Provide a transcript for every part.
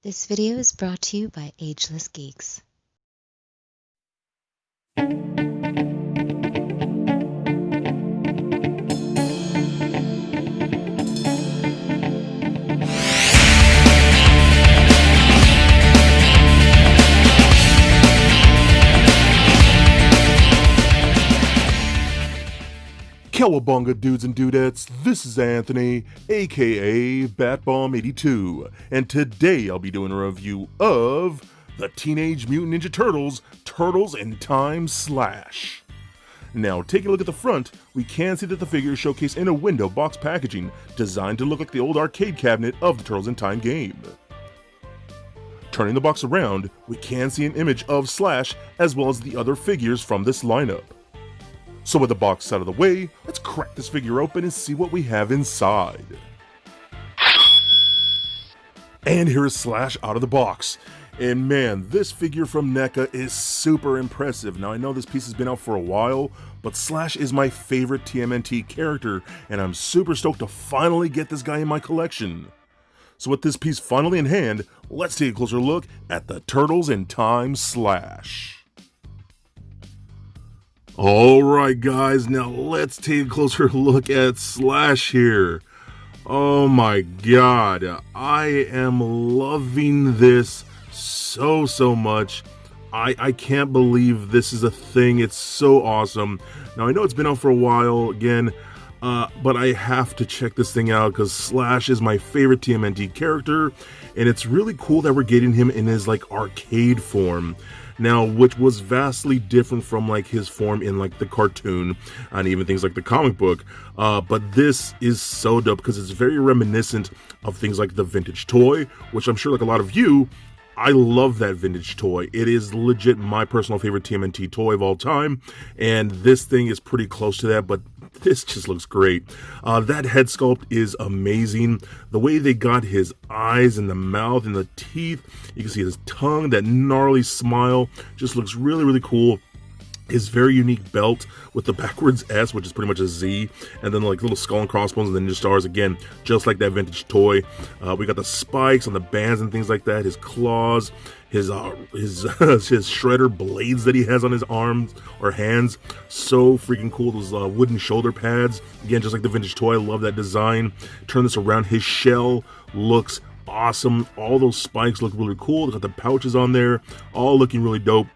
This video is brought to you by Ageless Geeks. Cowabunga dudes and dudettes, this is Anthony, aka Batbomb82, and today I'll be doing a review of the Teenage Mutant Ninja Turtles, Turtles in Time Slash. Now, taking a look at the front, we can see that the figure is showcased in a window box packaging designed to look like the old arcade cabinet of the Turtles in Time game. Turning the box around, we can see an image of Slash as well as the other figures from this lineup. So with the box out of the way, let's crack this figure open and see what we have inside. And here is Slash out of the box. And man, this figure from NECA is super impressive. Now I know this piece has been out for a while, but Slash is my favorite TMNT character, and I'm super stoked to finally get this guy in my collection. So with this piece finally in hand, let's take a closer look at the Turtles in Time Slash. Alright guys, now let's take a closer look at Slash here. Oh my god, I am loving this so much. I can't believe this is a thing. It's so awesome. Now I know it's been out for a while again, but I have to check this thing out because Slash is my favorite TMNT character, and it's really cool that we're getting him in his like arcade form. Now, which was vastly different from like his form in like the cartoon and even things like the comic book. But this is so dope because it's very reminiscent of things like the vintage toy, which I'm sure like a lot of you, I love that vintage toy. It is legit my personal favorite TMNT toy of all time, and this thing is pretty close to that, but this just looks great. That head sculpt is amazing. The way they got his eyes and the mouth and the teeth, you can see his tongue, that gnarly smile, just looks really cool. His very unique belt with the backwards S, which is pretty much a Z, and then like little skull and crossbones and then just stars again, just like that vintage toy. We got the spikes on the bands and things like that. His claws, his shredder blades that he has on his arms or hands, so freaking cool. Those wooden shoulder pads, again, just like the vintage toy. I love that design. Turn this around. His shell looks awesome. All those spikes look really cool. They got the pouches on there, all looking really dope.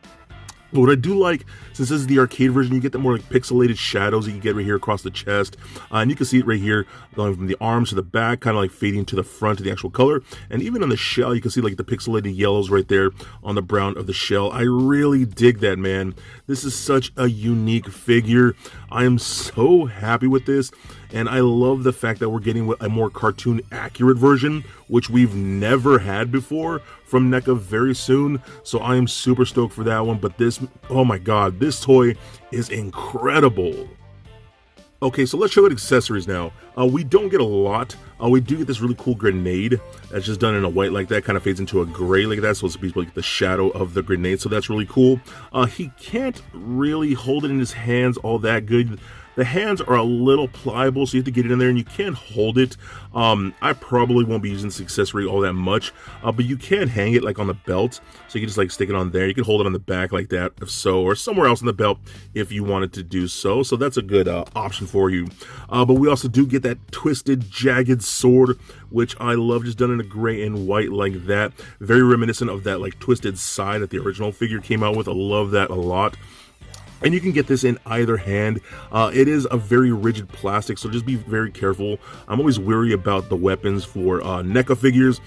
But what I do like, since this is the arcade version, you get the more like pixelated shadows that you get right here across the chest. And you can see it right here, going from the arms to the back, kind of like fading to the front of the actual color. And even on the shell, you can see like the pixelated yellows right there on the brown of the shell. I really dig that, man. This is such a unique figure. I am so happy with this. And I love the fact that we're getting a more cartoon accurate version, which we've never had before from NECA very soon. So I am super stoked for that one. But this, oh my god, this toy is incredible. Okay, so let's show it accessories now. We don't get a lot. We do get this really cool grenade that's just done in a white like that, kind of fades into a gray like that, so it's supposed to be like the shadow of the grenade, so that's really cool. He can't really hold it in his hands all that good. The hands are a little pliable, so you have to get it in there, and you can't hold it. I probably won't be using this accessory all that much, but you can hang it like on the belt, so you can just like stick it on there. You can hold it on the back like that, if so, or somewhere else on the belt if you wanted to do so. So that's a good option for you. But we also do get that twisted, jagged sword, which I love, just done in a gray and white like that. Very reminiscent of that like twisted side that the original figure came out with. I love that a lot. And you can get this in either hand. It is a very rigid plastic, so just be very careful. I'm always wary about the weapons for NECA figures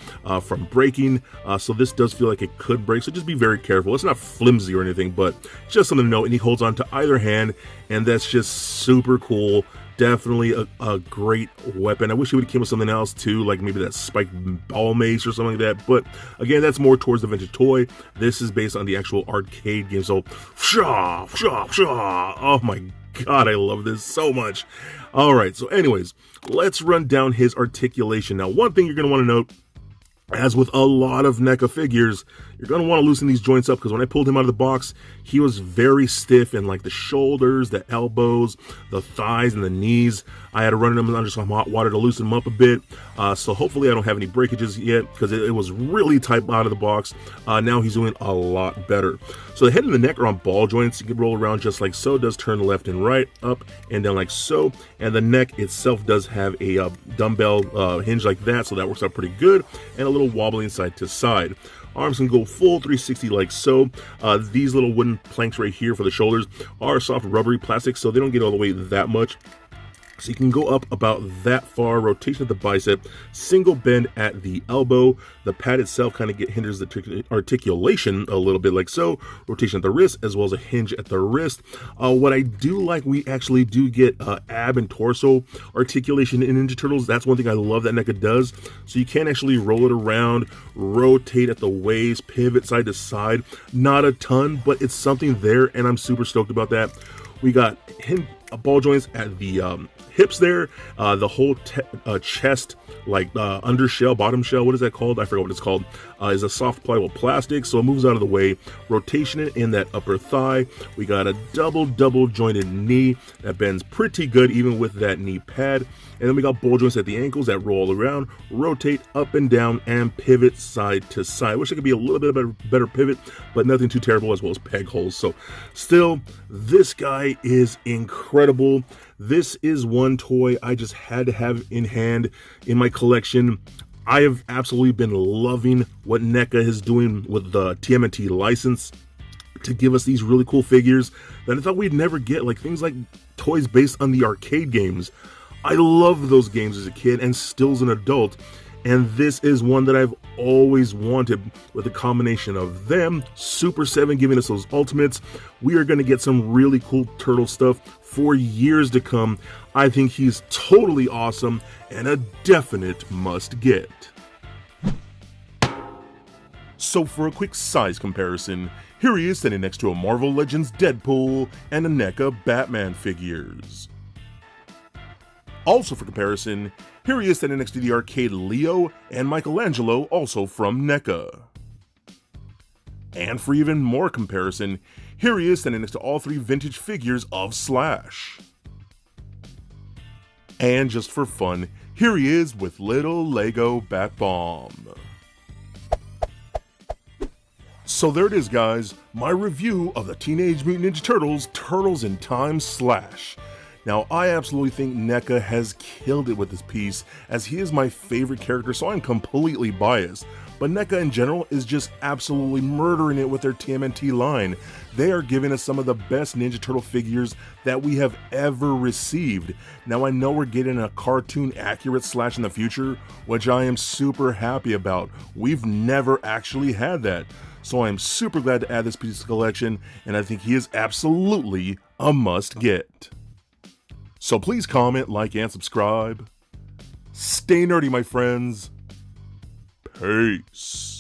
from breaking, so this does feel like it could break, so just be very careful. It's not flimsy or anything, but just something to know. And he holds on to either hand, and that's just super cool. Definitely a great weapon. I wish it would have came with something else too, like maybe that spiked ball mace or something like that. But again, that's more towards the vintage toy. This is based on the actual arcade game. So, oh my god, I love this so much. All right, so anyways, let's run down his articulation. Now, one thing you're going to want to note, as with a lot of NECA figures, you're you're going to want to loosen these joints up, because when I pulled him out of the box, he was very stiff in like the shoulders, the elbows, the thighs, and the knees. I had to run him under some hot water to loosen him up a bit. So hopefully I don't have any breakages yet, because it was really tight out of the box. Now he's doing a lot better. So the head and the neck are on ball joints. You can roll around just like so. It does turn left and right, up and down like so. And the neck itself does have a dumbbell hinge like that, so that works out pretty good. And a little wobbling side to side. Arms can go full 360 like so. These little wooden planks right here for the shoulders are soft rubbery plastic, so they don't get all the way that much. So you can go up about that far. Rotation at the bicep, single bend at the elbow. The pad itself kind of hinders the articulation a little bit like so. Rotation at the wrist as well as a hinge at the wrist. What I do like, we actually do get ab and torso articulation in Ninja Turtles. That's one thing I love that NECA does. So you can actually roll it around, rotate at the waist, pivot side to side. Not a ton, but it's something there, and I'm super stoked about that. We got ball joints at the hips there, the whole chest, like undershell, bottom shell, what is that called? I forgot what it's called, is a soft pliable plastic, so it moves out of the way. Rotation it in that upper thigh. We got a double jointed knee that bends pretty good even with that knee pad. And then we got ball joints at the ankles that roll around, rotate up and down, and pivot side to side. Wish it could be a little bit of a better pivot, but nothing too terrible, as well as peg holes. So still, this guy is incredible. This is one toy I just had to have in hand in my collection. I have absolutely been loving what NECA is doing with the TMNT license to give us these really cool figures that I thought we'd never get, like things like toys based on the arcade games. I loved those games as a kid and still as an adult, and this is one that I've always wanted, with a combination of them, Super 7 giving us those ultimates. We are going to get some really cool turtle stuff for years to come. I think he's totally awesome and a definite must get. So for a quick size comparison, here he is standing next to a Marvel Legends Deadpool and a NECA Batman figures. Also for comparison, here he is standing next to the arcade Leo and Michelangelo, also from NECA. And for even more comparison, here he is standing next to all three vintage figures of Slash. And just for fun, here he is with little Lego Bat Bomb. So there it is, guys, my review of the Teenage Mutant Ninja Turtles, Turtles in Time Slash. Now, I absolutely think NECA has killed it with this piece, as he is my favorite character, so I'm completely biased. But NECA in general is just absolutely murdering it with their TMNT line. They are giving us some of the best Ninja Turtle figures that we have ever received. Now, I know we're getting a cartoon accurate Slash in the future, which I am super happy about. We've never actually had that. So I'm super glad to add this piece to the collection, and I think he is absolutely a must get. So please comment, like, and subscribe. Stay nerdy, my friends. Peace.